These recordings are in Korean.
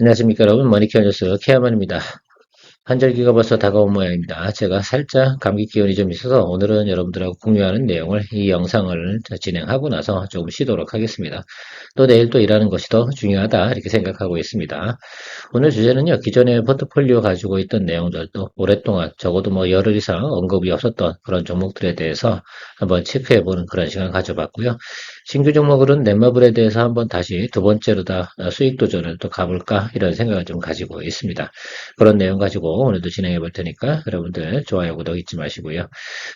안녕하십니까 여러분, 머니케어 뉴스 케어만입니다. 환절기가 벌써 다가온 모양입니다. 제가 살짝 감기 기운이 좀 있어서 오늘은 여러분들하고 공유하는 내용을 이 영상을 진행하고 나서 조금 쉬도록 하겠습니다. 또 내일 또 일하는 것이 더 중요하다 이렇게 생각하고 있습니다. 오늘 주제는요, 기존에 포트폴리오 가지고 있던 내용들도 오랫동안 적어도 뭐 열흘 이상 언급이 없었던 그런 종목들에 대해서 한번 체크해보는 그런 시간 가져봤고요. 신규 종목으로는 넷마블에 대해서 한번 다시 두 번째로 다 수익 도전을 또 가볼까 이런 생각을 좀 가지고 있습니다. 그런 내용 가지고 오늘도 진행해 볼 테니까 여러분들 좋아요, 구독 잊지 마시고요.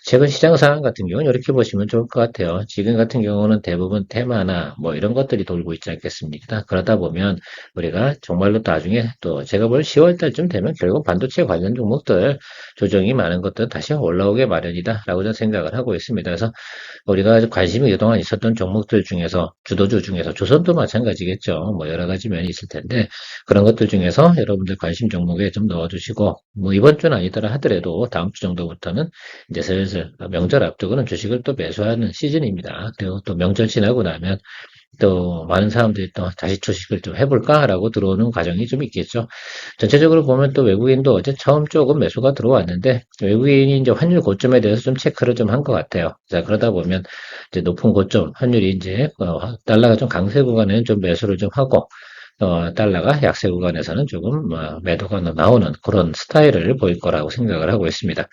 최근 시장 상황 같은 경우는 이렇게 보시면 좋을 것 같아요. 지금 같은 경우는 대부분 테마나 뭐 이런 것들이 돌고 있지 않겠습니까? 그러다 보면 우리가 정말로 나중에 또 제가 볼 10월 달쯤 되면 결국 반도체 관련 종목들 조정이 많은 것들 다시 올라오게 마련이다라고 저는 생각을 하고 있습니다. 그래서 우리가 관심이 그동안 있었던 종목들 중에서 주도주 중에서 조선도 마찬가지겠죠. 뭐 여러 가지 면이 있을 텐데 그런 것들 중에서 여러분들 관심 종목에 좀 넣어주시고 뭐 이번 주는 아니더라 하더라도 다음 주 정도부터는 이제 슬슬 명절 앞두고는 주식을 또 매수하는 시즌입니다. 그리고 또 명절 지나고 나면 또 많은 사람들이 또 다시 주식을 좀 해볼까라고 들어오는 과정이 좀 있겠죠. 전체적으로 보면 또 외국인도 어제 처음 조금 매수가 들어왔는데 외국인이 이제 환율 고점에 대해서 좀 체크를 좀 한 것 같아요. 자, 그러다 보면 이제 높은 고점 환율이 이제 달러가 좀 강세 구간에는 좀 매수를 좀 하고 달러가 약세 구간에서는 조금 매도가 나오는 그런 스타일을 보일 거라고 생각을 하고 있습니다.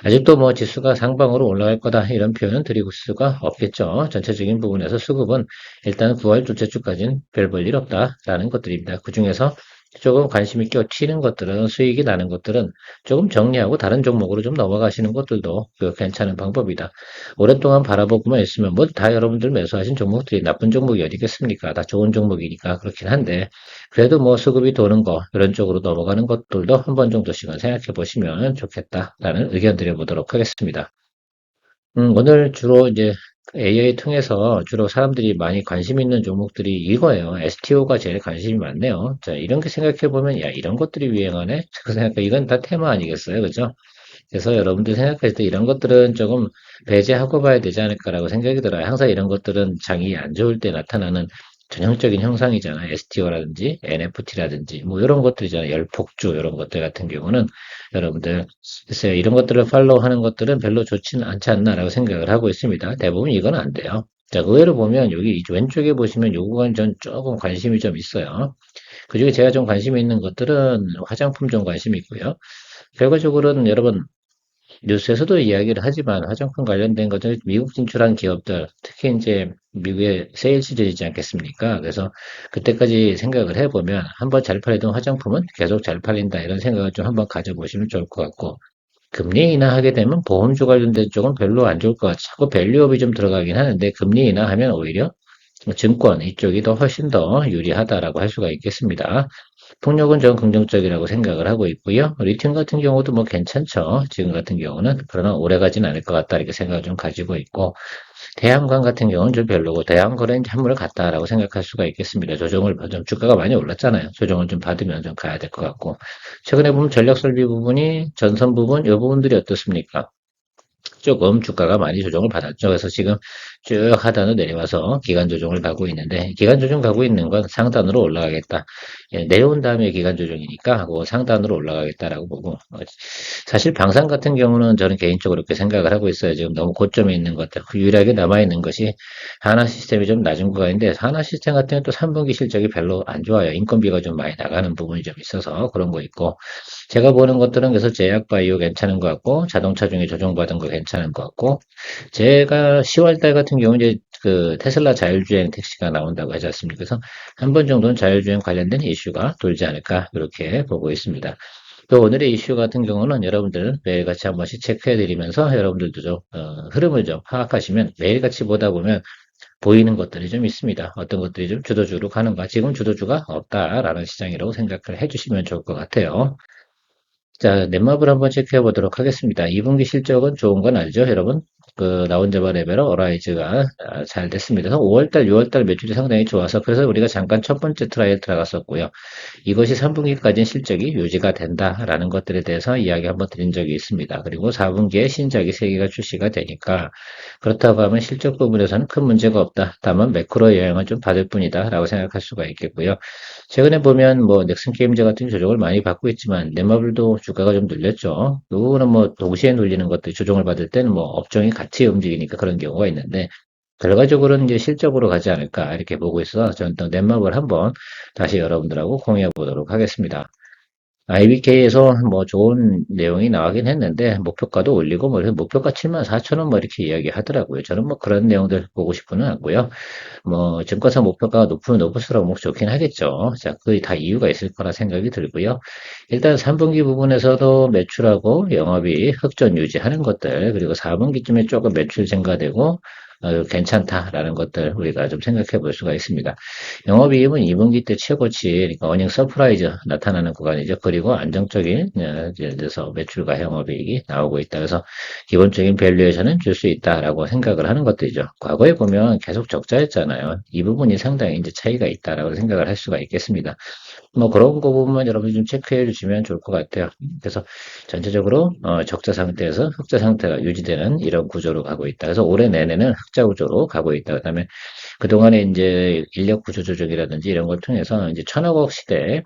아직도 뭐 지수가 상방으로 올라갈 거다 이런 표현은 드리고 수가 없겠죠. 전체적인 부분에서 수급은 일단 9월 둘째 주까지는 별 볼 일 없다라는 것들입니다. 그 중에서 조금 관심 있게 튀는 것들은 수익이 나는 것들은 조금 정리하고 다른 종목으로 좀 넘어가시는 것들도 그 괜찮은 방법이다. 오랫동안 바라보고만 있으면 뭐 다 여러분들 매수하신 종목들이 나쁜 종목이 어디겠습니까? 다 좋은 종목이니까 그렇긴 한데 그래도 뭐 수급이 도는 거 이런 쪽으로 넘어가는 것들도 한 번 정도씩은 생각해 보시면 좋겠다라는 의견 드려보도록 하겠습니다. 오늘 주로 이제 AI 통해서 주로 사람들이 많이 관심 있는 종목들이 이거예요. STO가 제일 관심이 많네요. 자, 이런 게 생각해 보면 야, 이런 것들이 유행하네? 그 생각해 이건 다 테마 아니겠어요? 그죠? 그래서 여러분들 생각할 때 이런 것들은 조금 배제하고 봐야 되지 않을까라고 생각이 들어요. 항상 이런 것들은 장이 안 좋을 때 나타나는 전형적인 형상이잖아요. STO라든지 NFT라든지 뭐 이런 것들이잖아요. 열폭주 이런 것들 같은 경우는 여러분들 글쎄요. 이런 것들을 팔로우하는 것들은 별로 좋지는 않지 않나라고 생각을 하고 있습니다. 대부분 이건 안 돼요. 자, 의외로 보면 여기 왼쪽에 보시면 요 구간 전 조금 관심이 좀 있어요. 그중에 제가 좀 관심이 있는 것들은 화장품 좀 관심이 있고요. 결과적으로는 여러분 뉴스에서도 이야기를 하지만 화장품 관련된 것들 미국 진출한 기업들 특히 이제 미국의 세일 시즌이지 않겠습니까? 그래서 그때까지 생각을 해보면 한번 잘 팔리던 화장품은 계속 잘 팔린다 이런 생각을 좀 한번 가져보시면 좋을 것 같고 금리 인하하게 되면 보험주 관련된 쪽은 별로 안 좋을 것 같아요. 자꾸 밸류업이 좀 들어가긴 하는데 금리 인하하면 오히려 증권 이쪽이 더 훨씬 더 유리하다라고 할 수가 있겠습니다. 폭력은 좀 긍정적이라고 생각을 하고 있고요. 리튬 같은 경우도 뭐 괜찮죠. 지금 같은 경우는. 그러나 오래 가진 않을 것 같다 이렇게 생각을 좀 가지고 있고 대양강 같은 경우는 좀 별로고 대양거래는 이제 한물 갔다라고 생각할 수가 있겠습니다. 조정을 좀 주가가 많이 올랐잖아요. 조정을 좀 받으면 좀 가야 될 것 같고 최근에 보면 전력 설비 부분이 전선 부분 이 부분들이 어떻습니까? 조금 주가가 많이 조정을 받았죠. 그래서 지금 쭉 하단으로 내려와서 기간 조정을 가고 있는데 기간 조정 가고 있는 건 상단으로 올라가겠다. 예, 내려온 다음에 기간 조정이니까 하고 상단으로 올라가겠다라고 보고 사실 방산 같은 경우는 저는 개인적으로 그렇게 생각을 하고 있어요. 지금 너무 고점에 있는 것들 유일하게 남아 있는 것이 하나 시스템이 좀 낮은 구간인데 하나 시스템 같은 경우 또 3분기 실적이 별로 안 좋아요. 인건비가 좀 많이 나가는 부분이 좀 있어서 그런 거 있고 제가 보는 것들은 그래서 제약 바이오 괜찮은 것 같고 자동차 중에 조정받은 거 괜찮은 것 같고 제가 10월 달 같은 경우 이제 그 테슬라 자율주행 택시가 나온다고 하지 않습니까? 그래서 한 번 정도는 자율주행 관련된 이슈가 돌지 않을까 이렇게 보고 있습니다. 또 오늘의 이슈 같은 경우는 여러분들 매일같이 한 번씩 체크해 드리면서 여러분들도 좀 흐름을 좀 파악하시면 매일같이 보다 보면 보이는 것들이 좀 있습니다. 어떤 것들이 좀 주도주로 가는가. 지금 주도주가 없다라는 시장이라고 생각을 해주시면 좋을 것 같아요. 자, 넷마블 한번 체크해 보도록 하겠습니다. 2분기 실적은 좋은 건 알죠, 여러분? 나 혼자만 레벨업 어라이즈가 잘 됐습니다. 그래서 5월달, 6월달 매출이 상당히 좋아서 그래서 우리가 잠깐 첫 번째 트라이얼 들어갔었고요. 이것이 3분기까지는 실적이 유지가 된다라는 것들에 대해서 이야기 한번 드린 적이 있습니다. 그리고 4분기에 신작이 3개가 출시가 되니까 그렇다고 하면 실적 부분에서는 큰 문제가 없다. 다만 매크로 영향을 좀 받을 뿐이다 라고 생각할 수가 있겠고요. 최근에 보면 뭐 넥슨 게임즈 같은 조정을 많이 받고 있지만 넷마블도 주가가 좀 눌렸죠. 그거는 뭐 동시에 눌리는 것들 조정을 받을 때는 뭐 업종이 같이 움직이니까 그런 경우가 있는데 결과적으로는 이제 실적으로 가지 않을까 이렇게 보고 있어서 저는 또 넷마블 한번 다시 여러분들하고 공유해 보도록 하겠습니다. IBK에서 뭐 좋은 내용이 나가긴 했는데 목표가도 올리고 뭐 목표가 74,000원 뭐 이렇게 이야기 하더라고요. 저는 뭐 그런 내용들 보고 싶지는 않고요. 뭐 증권사 목표가 높으면 높을수록 뭐 좋긴 하겠죠. 자, 그게 다 이유가 있을 거라 생각이 들고요. 일단 3분기 부분에서도 매출하고 영업이 흑전 유지하는 것들 그리고 4분기쯤에 조금 매출 증가되고 괜찮다라는 것들 우리가 좀 생각해 볼 수가 있습니다. 영업이익은 2분기 때 최고치, 그러니까 어닝 서프라이즈 나타나는 구간이죠. 그리고 안정적인 예를 들어서 매출과 영업이익이 나오고 있다. 그래서 기본적인 밸류에이션은 줄 수 있다라고 생각을 하는 것들이죠. 과거에 보면 계속 적자였잖아요. 이 부분이 상당히 이제 차이가 있다라고 생각을 할 수가 있겠습니다. 뭐 그런 거 보면 여러분이 좀 체크해 주시면 좋을 것 같아요. 그래서 전체적으로 적자 상태에서 흑자 상태가 유지되는 이런 구조로 가고 있다. 그래서 올해 내내는 흑자 구조로 가고 있다. 그다음에 그동안에 이제 인력 구조 조정이라든지 이런 걸 통해서 이제 천억억 시대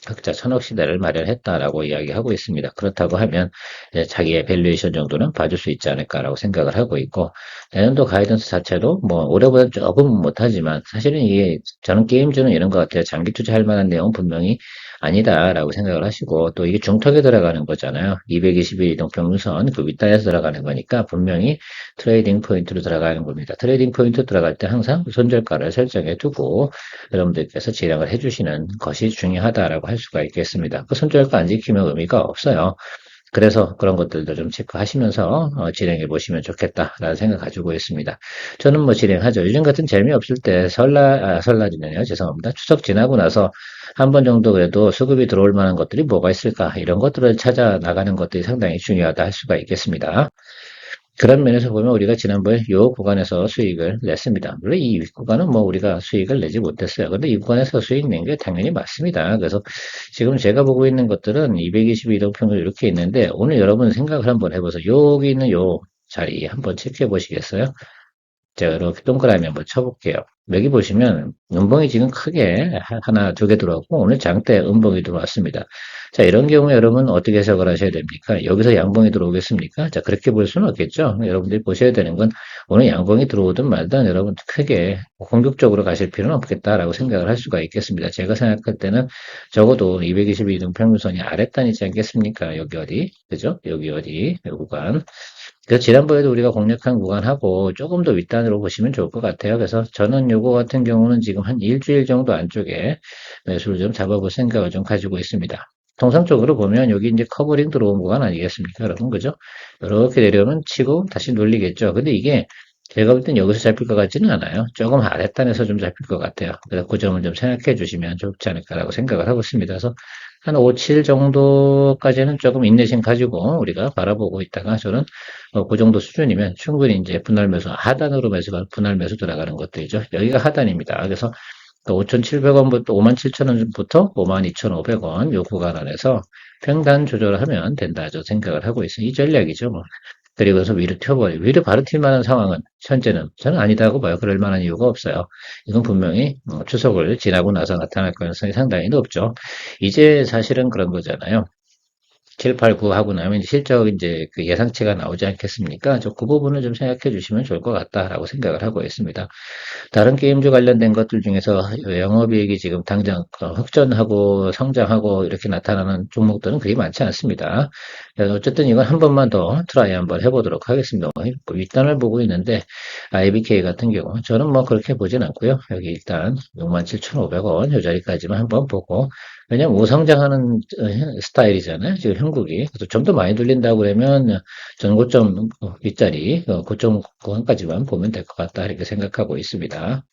흑자 천억 시대를 마련했다라고 이야기하고 있습니다. 그렇다고 하면 자기의 밸류에이션 정도는 봐줄 수 있지 않을까라고 생각을 하고 있고 내년도 가이던스 자체도 뭐 올해보다 조금 못하지만 사실은 이게 저는 게임주는 이런 것 같아요. 장기 투자할 만한 내용은 분명히 아니다라고 생각을 하시고 또 이게 중턱에 들어가는 거잖아요. 220일 이동평균선 그 윗단에서 들어가는 거니까 분명히 트레이딩 포인트로 들어가는 겁니다. 트레이딩 포인트 들어갈 때 항상 손절가를 설정해 두고 여러분들께서 진행을 해주시는 것이 중요하다라고 할 수가 있겠습니다. 그 손절가 안 지키면 의미가 없어요. 그래서 그런 것들도 좀 체크하시면서 진행해 보시면 좋겠다라는 생각 가지고 있습니다. 저는 뭐 진행하죠. 요즘 같은 재미없을 때 설날이네요. 죄송합니다. 추석 지나고 나서 한 번 정도 그래도 수급이 들어올 만한 것들이 뭐가 있을까 이런 것들을 찾아 나가는 것들이 상당히 중요하다 할 수가 있겠습니다. 그런 면에서 보면 우리가 지난번에 이 구간에서 수익을 냈습니다. 물론 이 구간은 뭐 우리가 수익을 내지 못했어요. 그런데 이 구간에서 수익 낸 게 당연히 맞습니다. 그래서 지금 제가 보고 있는 것들은 222동 평균 이렇게 있는데 오늘 여러분 생각을 한번 해보세요. 여기 있는 요 자리 한번 체크해 보시겠어요? 제가 이렇게 동그라미 한번 쳐볼게요. 여기 보시면 음봉이 지금 크게 하나, 두 개 들어왔고 오늘 장대 음봉이 들어왔습니다. 자, 이런 경우에 여러분 어떻게 해석을 하셔야 됩니까? 여기서 양봉이 들어오겠습니까? 자, 그렇게 볼 수는 없겠죠. 여러분들이 보셔야 되는 건 오늘 양봉이 들어오든 말든 여러분 크게 공격적으로 가실 필요는 없겠다라고 생각을 할 수가 있겠습니다. 제가 생각할 때는 적어도 222등 평균선이 아랫단이지 않겠습니까? 여기 어디? 그죠? 여기 어디? 이 구간. 그 지난번에도 우리가 공략한 구간하고 조금 더 윗단으로 보시면 좋을 것 같아요. 그래서 저는 요거 같은 경우는 지금 한 일주일 정도 안쪽에 매수를 좀 잡아볼 생각을 좀 가지고 있습니다. 통상적으로 보면 여기 이제 커버링 들어온 구간 아니겠습니까? 여러분, 그죠? 이렇게 내려오면 치고 다시 눌리겠죠. 근데 이게 제가 볼 땐 여기서 잡힐 것 같지는 않아요. 조금 아랫단에서 좀 잡힐 것 같아요. 그래서 그 점을 좀 생각해 주시면 좋지 않을까라고 생각을 하고 있습니다. 그래서 한 5, 7 정도까지는 조금 인내심 가지고 우리가 바라보고 있다가 저는 그 정도 수준이면 충분히 이제 분할 매수, 하단으로 매수가 분할 매수 들어가는 것들이죠. 여기가 하단입니다. 그래서 5,700원부터 57,000원부터 52,500원 요 구간 안에서 평단 조절을 하면 된다. 저 생각을 하고 있어요. 이 전략이죠. 뭐. 그리고서 위로 튀어버리고 위로 바로 튈 만한 상황은 현재는 저는 아니다고 봐요. 그럴 만한 이유가 없어요. 이건 분명히 추석을 지나고 나서 나타날 가능성이 상당히 높죠. 이제 사실은 그런 거잖아요. 7, 8, 9 하고 나면 실적 이제 그 예상치가 나오지 않겠습니까? 저 그 부분을 좀 생각해 주시면 좋을 것 같다라고 생각을 하고 있습니다. 다른 게임주 관련된 것들 중에서 영업이익이 지금 당장 흑전하고 성장하고 이렇게 나타나는 종목들은 그리 많지 않습니다. 어쨌든 이건 한 번만 더 트라이 한번 해보도록 하겠습니다. 윗단을 보고 있는데 IBK 같은 경우 저는 뭐 그렇게 보진 않고요. 여기 일단 67,500원 이 자리까지만 한번 보고 왜냐면 우상장하는 스타일이잖아요. 지금 형국이. 그래서 좀 더 많이 돌린다고 그러면 전고점 윗자리, 고점 구간까지만 보면 될 것 같다. 이렇게 생각하고 있습니다.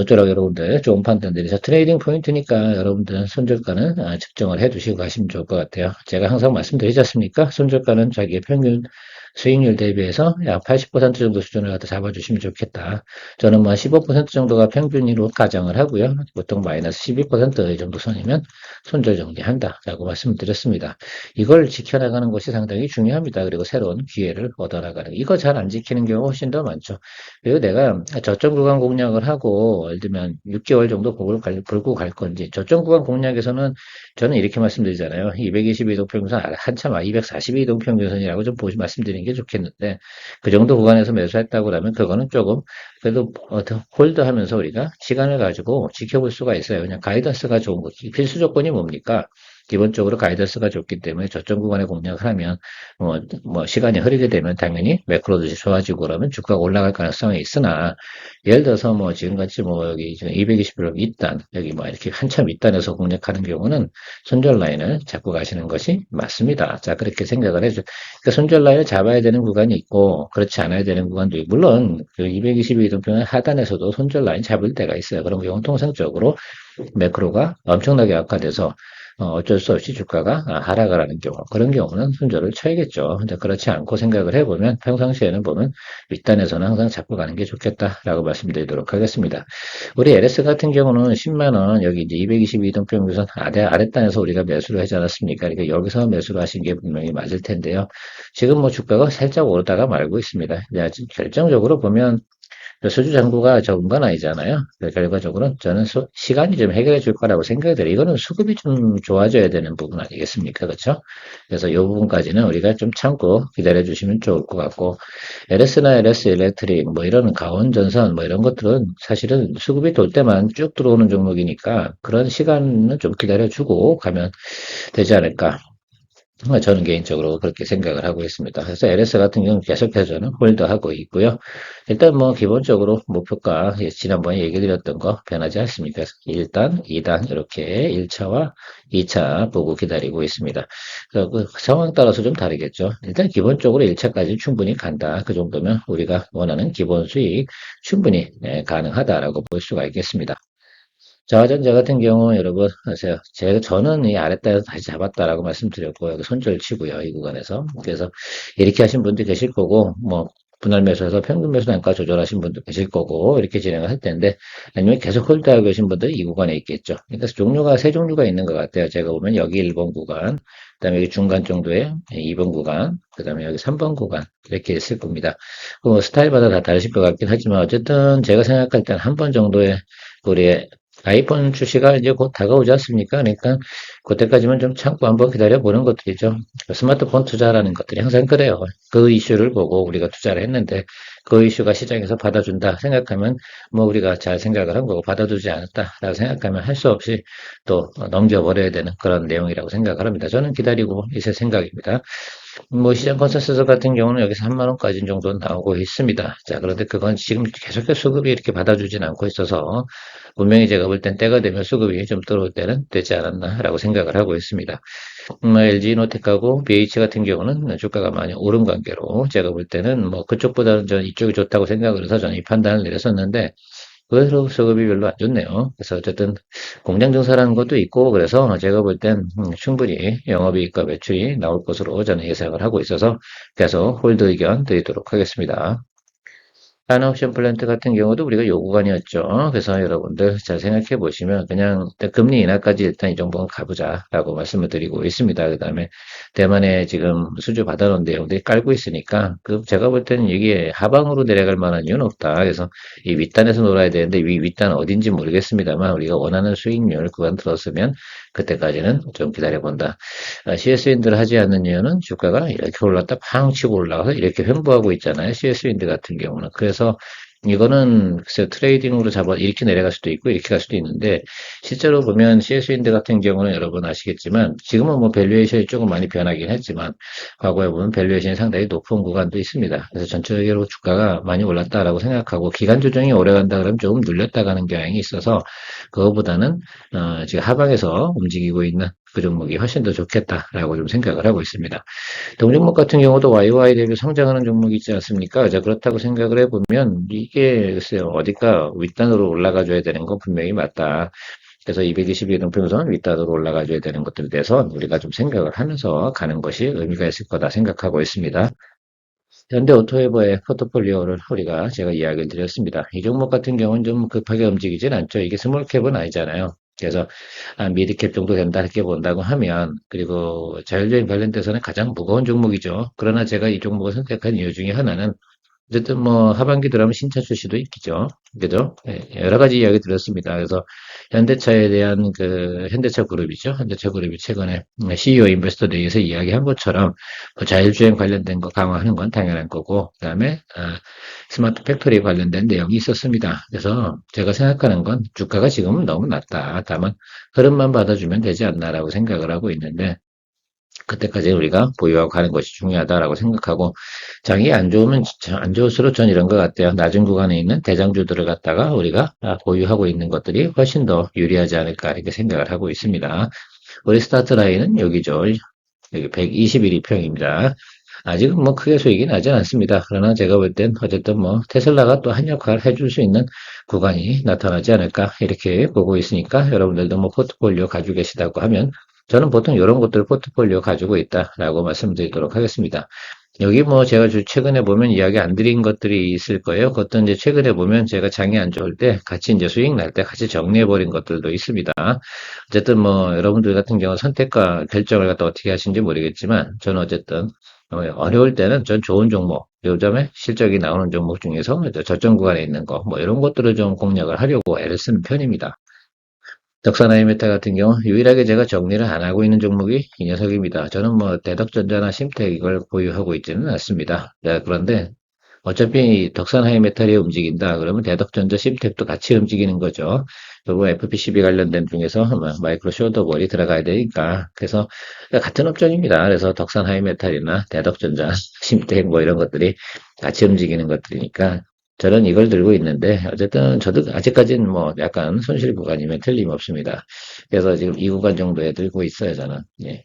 모쪼록 여러분들 좋은 판단 내리셔서 트레이딩 포인트니까 여러분들은 손절가는 측정을 해 두시고 가시면 좋을 것 같아요. 제가 항상 말씀드리지 않습니까? 손절가는 자기의 평균 수익률 대비해서 약 80% 정도 수준을 갖다 잡아주시면 좋겠다. 저는 뭐 15% 정도가 평균으로 가정을 하고요. 보통 마이너스 12% 정도 선이면 손절 정리한다라고 말씀을 드렸습니다. 이걸 지켜나가는 것이 상당히 중요합니다. 그리고 새로운 기회를 얻어나가는 이거 잘 안 지키는 경우가 훨씬 더 많죠. 그리고 내가 저점 구간 공략을 하고 예를 들면 6개월 정도 불고 갈 건지 저점 구간 공략에서는 저는 이렇게 말씀드리잖아요. 222동 평균선 한참 242동 평균선이라고 좀 보시 말씀드리는 게 좋겠는데 그 정도 구간에서 매수했다고 하면 그거는 조금 그래도 홀드하면서 우리가 시간을 가지고 지켜볼 수가 있어요. 그냥 가이던스가 좋은 거지. 필수 조건이 뭡니까? 기본적으로 가이던스가 좋기 때문에 저점 구간에 공략을 하면 시간이 흐르게 되면 당연히 매크로도 좋아지고 그러면 주가가 올라갈 가능성이 있으나 예를 들어서 지금같이 여기 220일로 윗단 여기 이렇게 한참 윗단에서 공략하는 경우는 손절 라인을 잡고 가시는 것이 맞습니다. 자, 그렇게 생각을 해줘. 그러니까 손절 라인을 잡아야 되는 구간이 있고 그렇지 않아야 되는 구간도 있고 물론 그 222동평의 하단에서도 손절 라인 잡을 때가 있어요. 그런 경우는 통상적으로 매크로가 엄청나게 악화돼서 어쩔 수 없이 주가가 하락을 하는 경우 그런 경우는 손절을 쳐야겠죠. 근데 그렇지 않고 생각을 해보면 평상시에는 보면 윗단에서는 항상 잡고 가는 게 좋겠다라고 말씀드리도록 하겠습니다. 우리 LS 같은 경우는 10만 원 여기 이제 222동평균선 아랫단에서 우리가 매수를 하지 않았습니까? 그러니까 여기서 매수를 하신 게 분명히 맞을 텐데요. 지금 주가가 살짝 오르다가 말고 있습니다. 결정적으로 보면 수주 잔고가 적은 건 아니잖아요. 결과적으로 저는 시간이 좀 해결해 줄 거라고 생각이 들어요. 이거는 수급이 좀 좋아져야 되는 부분 아니겠습니까? 그렇죠? 그래서 이 부분까지는 우리가 좀 참고 기다려 주시면 좋을 것 같고 LS나 LS 일렉트릭 이런 가온전선 이런 것들은 사실은 수급이 돌 때만 쭉 들어오는 종목이니까 그런 시간은 좀 기다려 주고 가면 되지 않을까. 저는 개인적으로 그렇게 생각을 하고 있습니다. 그래서 LS 같은 경우는 계속해서 저는 홀드하고 있고요. 일단 기본적으로 목표가 지난번에 얘기 드렸던 거 변하지 않습니까? 1단, 2단 이렇게 1차와 2차 보고 기다리고 있습니다. 그 상황 따라서 좀 다르겠죠. 일단 기본적으로 1차까지 충분히 간다. 그 정도면 우리가 원하는 기본 수익 충분히 가능하다라고 볼 수가 있겠습니다. 저화전자 같은 경우 여러분 아세요? 저는 이 아랫단에서 다시 잡았다라고 말씀드렸고 여기 손절 치고요 이 구간에서 그래서 이렇게 하신 분도 계실 거고 분할 매수해서 평균 매수 단가 조절하신 분도 계실 거고 이렇게 진행을 할 텐데 아니면 계속 홀드하고 계신 분들이 이 구간에 있겠죠. 그러니까 종류가 세 종류가 있는 것 같아요. 제가 보면 여기 1번 구간, 그다음에 여기 중간 정도에 2번 구간, 그다음에 여기 3번 구간 이렇게 있을 겁니다. 스타일마다 다 다르실 것 같긴 하지만 어쨌든 제가 생각할 때는 한 번 정도의 우리의 아이폰 출시가 이제 곧 다가오지 않습니까? 그러니까 그때까지만 좀 참고 한번 기다려 보는 것들이죠. 스마트폰 투자라는 것들이 항상 그래요. 그 이슈를 보고 우리가 투자를 했는데 그 이슈가 시장에서 받아준다 생각하면 우리가 잘 생각을 한 거고 받아주지 않았다라고 생각하면 할 수 없이 또 넘겨버려야 되는 그런 내용이라고 생각을 합니다. 저는 기다리고 있을 생각입니다. 시장 컨센서스 같은 경우는 여기서 3만 원까지 정도 나오고 있습니다. 자, 그런데 그건 지금 계속해서 수급이 이렇게 받아주진 않고 있어서 분명히 제가 볼 땐 때가 되면 수급이 좀 들어올 때는 되지 않았나라고 생각을 하고 있습니다. LG노텍하고 BH 같은 경우는 주가가 많이 오른 관계로 제가 볼 때는 그쪽보다는 저는 이쪽이 좋다고 생각을 해서 저는 이 판단을 내렸었는데 그래서 수급이 별로 안 좋네요. 그래서 어쨌든 공장 증사라는 것도 있고 그래서 제가 볼 땐 충분히 영업이익과 매출이 나올 것으로 저는 예상을 하고 있어서 계속 홀드 의견 드리도록 하겠습니다. 한옵션 플랜트 같은 경우도 우리가 요 구간이었죠. 그래서 여러분들 잘 생각해 보시면 그냥 일단 금리 인하까지 일단 이 정도는 가보자라고 말씀을 드리고 있습니다. 그 다음에 대만에 지금 수주 받아놓은 내용들이 깔고 있으니까 제가 볼 때는 이게 하방으로 내려갈 만한 이유는 없다. 그래서 이 윗단에서 놀아야 되는데 윗단 어딘지 모르겠습니다만 우리가 원하는 수익률 구간 들었으면 그때까지는 좀 기다려본다. CS윈드를 하지 않는 이유는 주가가 이렇게 올랐다 팡 치고 올라가서 이렇게 횡보하고 있잖아요. CS윈드 같은 경우는. 그래서 이거는 글쎄 트레이딩으로 잡아 이렇게 내려갈 수도 있고 이렇게 갈 수도 있는데 실제로 보면 CS윈드 같은 경우는 여러분 아시겠지만 지금은 밸류에이션이 조금 많이 변하긴 했지만 과거에 보면 밸류에이션이 상당히 높은 구간도 있습니다. 그래서 전체적으로 주가가 많이 올랐다라고 생각하고 기간 조정이 오래 간다 그러면 조금 눌렸다 가는 경향이 있어서 그거보다는 지금 하방에서 움직이고 있는 그 종목이 훨씬 더 좋겠다라고 좀 생각을 하고 있습니다. 동종목 같은 경우도 YY 대비 성장하는 종목이 있지 않습니까? 자, 그렇다고 생각을 해보면 이게 글쎄요, 어디가 윗단으로 올라가줘야 되는 건 분명히 맞다. 그래서 222등평선 윗단으로 올라가줘야 되는 것들에 대해서 우리가 좀 생각을 하면서 가는 것이 의미가 있을 거다 생각하고 있습니다. 현대오토웨버의 포트폴리오를 제가 이야기를 드렸습니다. 이 종목 같은 경우는 좀 급하게 움직이진 않죠. 이게 스몰캡은 아니잖아요. 그래서 미드캡 정도 된다 이렇게 본다고 하면 그리고 자율주행 관련돼서는 가장 무거운 종목이죠. 그러나 제가 이 종목을 선택한 이유 중에 하나는 어쨌든 뭐 하반기 들어가면 신차 출시도 있겠죠. 그죠? 예, 여러 가지 이야기 들었습니다. 그래서 현대차에 대한 현대차 그룹이죠. 현대차 그룹이 최근에 CEO 인베스터 데이에서 이야기한 것처럼 뭐 자율주행 관련된 거 강화하는 건 당연한 거고, 그다음에 스마트 팩토리 관련된 내용이 있었습니다. 그래서 제가 생각하는 건 주가가 지금은 너무 낮다. 다만 흐름만 받아주면 되지 않나라고 생각을 하고 있는데 그때까지 우리가 보유하고 가는 것이 중요하다라고 생각하고 장이 안 좋으면 안 좋을수록 전 이런 것 같아요. 낮은 구간에 있는 대장주들을 갖다가 우리가 보유하고 있는 것들이 훨씬 더 유리하지 않을까 이렇게 생각을 하고 있습니다. 우리 스타트 라인은 여기죠. 여기 121평입니다. 아직은 뭐 크게 수익이 나지 않습니다. 그러나 제가 볼 땐 어쨌든 뭐 테슬라가 또 한 역할을 해줄 수 있는 구간이 나타나지 않을까 이렇게 보고 있으니까 여러분들도 뭐 포트폴리오 가지고 계시다고 하면 저는 보통 이런 것들 포트폴리오 가지고 있다라고 말씀드리도록 하겠습니다. 여기 뭐 제가 최근에 보면 이야기 안 드린 것들이 있을 거예요. 그것도 이제 최근에 보면 제가 장이 안 좋을 때 같이 이제 수익 날 때 같이 정리해 버린 것들도 있습니다. 어쨌든 뭐 여러분들 같은 경우 선택과 결정을 갖다 어떻게 하시는지 모르겠지만 저는 어쨌든 어려울 때는 전 좋은 종목, 요즘에 실적이 나오는 종목 중에서 저점 구간에 있는 거, 뭐 이런 것들을 좀 공략을 하려고 애를 쓰는 편입니다. 덕산하이메타 같은 경우 유일하게 제가 정리를 안 하고 있는 종목이 이 녀석입니다. 저는 뭐 대덕전자나 심텍 이걸 보유하고 있지는 않습니다. 네, 그런데 어차피 덕산하이메탈이 움직인다 그러면 대덕전자 심텍도 같이 움직이는 거죠. 그리고 FPCB 관련된 중에서 마이크로 쇼더볼이 들어가야 되니까 그래서 같은 업종입니다. 그래서 덕산하이메탈이나 대덕전자 심텍 뭐 이런 것들이 같이 움직이는 것들이니까 저는 이걸 들고 있는데 어쨌든 저도 아직까지는 뭐 약간 손실 구간이면 틀림없습니다. 그래서 지금 이 구간 정도에 들고 있어요 저는. 예,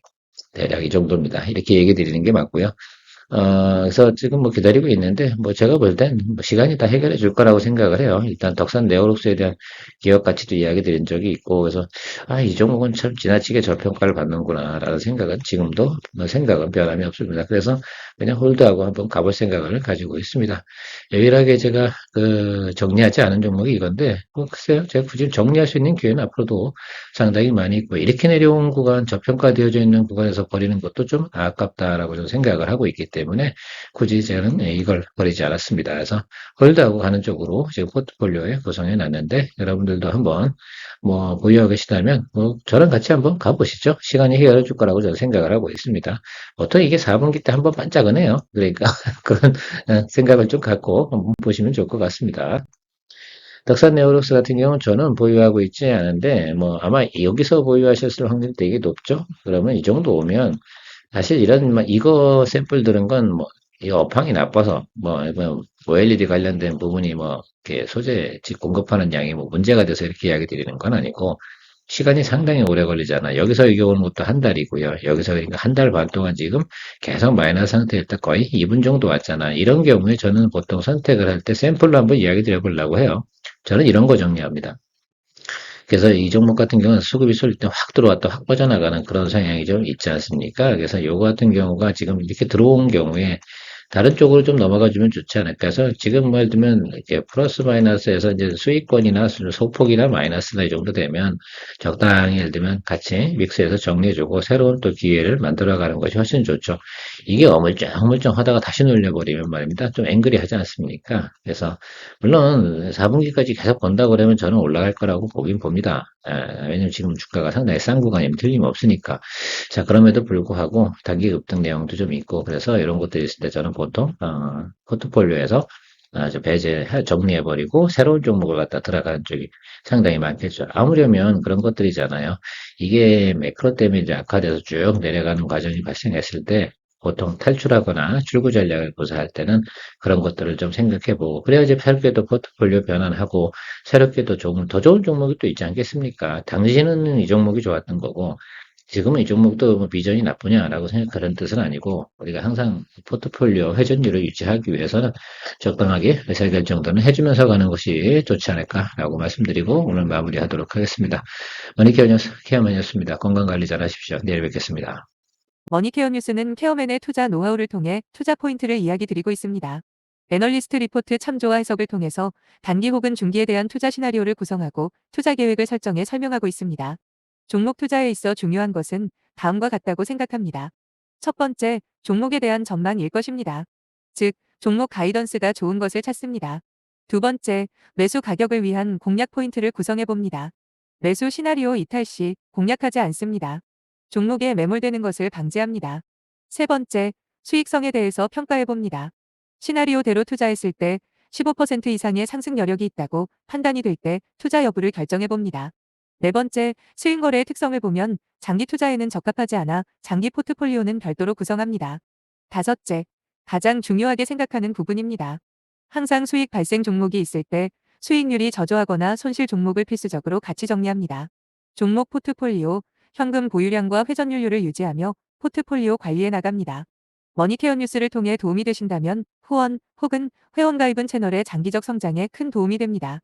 대략 이 정도입니다. 이렇게 얘기 드리는 게 맞고요. 그래서 지금 뭐 기다리고 있는데, 뭐 제가 볼 땐 뭐 시간이 다 해결해 줄 거라고 생각을 해요. 일단 덕산 네오록스에 대한 기업 가치도 이야기 드린 적이 있고, 그래서, 이 종목은 참 지나치게 저평가를 받는구나, 라는 생각은 지금도 뭐 생각은 변함이 없습니다. 그래서 그냥 홀드하고 한번 가볼 생각을 가지고 있습니다. 유일하게 제가 정리하지 않은 종목이 이건데, 뭐 글쎄요, 제가 굳이 정리할 수 있는 기회는 앞으로도 상당히 많이 있고, 이렇게 내려온 구간, 저평가되어져 있는 구간에서 버리는 것도 좀 아깝다라고 좀 생각을 하고 있기 때문에 굳이 저는 이걸 버리지 않았습니다. 그래서 홀드하고 가는 쪽으로 지금 포트폴리오에 구성해 놨는데 여러분들도 한번 뭐 보유하고 계시다면 뭐 저랑 같이 한번 가보시죠. 시간이 해결해 줄 거라고 저는 생각을 하기 있습니다. 보통 이게 4분기 때 한번 반짝은 해요. 그러니까 그런 생각을 좀 갖고 한번 보시면 좋을 것 같습니다. 덕산 네오록스 같은 경우는 저는 보유하고 있지 않은데, 뭐, 아마 여기서 보유하셨을 확률이 되게 높죠? 그러면 이 정도 오면, 사실 이런, 이거 샘플 들은 건 뭐, 이 업황이 나빠서, OLED 관련된 부분이 뭐, 이렇게 소재 공급하는 양이 뭐 문제가 돼서 이렇게 이야기 드리는 건 아니고, 시간이 상당히 오래 걸리잖아. 여기서 이게 오는 것도 한 달이고요. 여기서 그러니까 한 달 반 동안 지금 계속 마이너스 상태일 때 거의 2분 정도 왔잖아. 이런 경우에 저는 보통 선택을 할 때 샘플로 한번 이야기 드려보려고 해요. 저는 이런 거 정리합니다. 그래서 이 종목 같은 경우는 수급이 쏠릴 때 확 들어왔다 확 빠져나가는 그런 성향이 좀 있지 않습니까? 그래서 요거 같은 경우가 지금 이렇게 들어온 경우에 다른 쪽으로 좀 넘어가 주면 좋지 않을까. 그래서 지금 말 들면 이렇게 플러스 마이너스에서 이제 수익권이나 소폭이나 마이너스나 이 정도 되면 적당히 예를 들면 같이 믹스해서 정리해주고 새로운 또 기회를 만들어가는 것이 훨씬 좋죠. 이게 어물쩡어물쩡 하다가 다시 눌려버리면 말입니다. 좀 앵그리 하지 않습니까? 그래서 물론 4분기까지 계속 본다 그러면 저는 올라갈 거라고 보긴 봅니다. 왜냐면 지금 주가가 상당히 싼 구간이면 틀림없으니까. 자, 그럼에도 불구하고 단기 급등 내용도 좀 있고 그래서 이런 것들이 있을 때 저는 보통 포트폴리오에서 정리해버리고 새로운 종목을 갖다 들어가는 쪽이 상당히 많겠죠. 아무려면 그런 것들이잖아요. 이게 매크로 때문에 이제 악화돼서 쭉 내려가는 과정이 발생했을 때 보통 탈출하거나 출구 전략을 구사할 때는 그런 것들을 좀 생각해보고 그래야지 새롭게도 포트폴리오 변환하고 새롭게도 더 좋은 종목이 또 있지 않겠습니까? 당시는 이 종목이 좋았던 거고 지금은 이 종목도 뭐 비전이 나쁘냐라고 생각하는 뜻은 아니고 우리가 항상 포트폴리오 회전율을 유지하기 위해서는 적당하게 의사결 정도는 해주면서 가는 것이 좋지 않을까라고 말씀드리고 오늘 마무리하도록 하겠습니다. 머니케어맨이었습니다. 건강관리 잘 하십시오. 내일 뵙겠습니다. 머니케어 뉴스는 케어맨의 투자 노하우를 통해 투자 포인트를 이야기 드리고 있습니다. 애널리스트 리포트 참조와 해석을 통해서 단기 혹은 중기에 대한 투자 시나리오를 구성하고 투자 계획을 설정해 설명하고 있습니다. 종목 투자에 있어 중요한 것은 다음과 같다고 생각합니다. 첫 번째, 종목에 대한 전망일 것입니다. 즉, 종목 가이던스가 좋은 것을 찾습니다. 두 번째, 매수 가격을 위한 공략 포인트를 구성해 봅니다. 매수 시나리오 이탈 시 공략하지 않습니다. 종목에 매몰되는 것을 방지합니다. 세 번째, 수익성에 대해서 평가해 봅니다. 시나리오대로 투자했을 때 15% 이상의 상승 여력이 있다고 판단이 될 때 투자 여부를 결정해 봅니다. 네 번째, 스윙거래의 특성을 보면 장기 투자에는 적합하지 않아 장기 포트폴리오는 별도로 구성합니다. 다섯째, 가장 중요하게 생각하는 부분입니다. 항상 수익 발생 종목이 있을 때 수익률이 저조하거나 손실 종목을 필수적으로 같이 정리합니다. 종목 포트폴리오, 현금 보유량과 회전율을 유지하며 포트폴리오 관리해 나갑니다. 머니케어 뉴스를 통해 도움이 되신다면 후원 혹은 회원 가입은 채널의 장기적 성장에 큰 도움이 됩니다.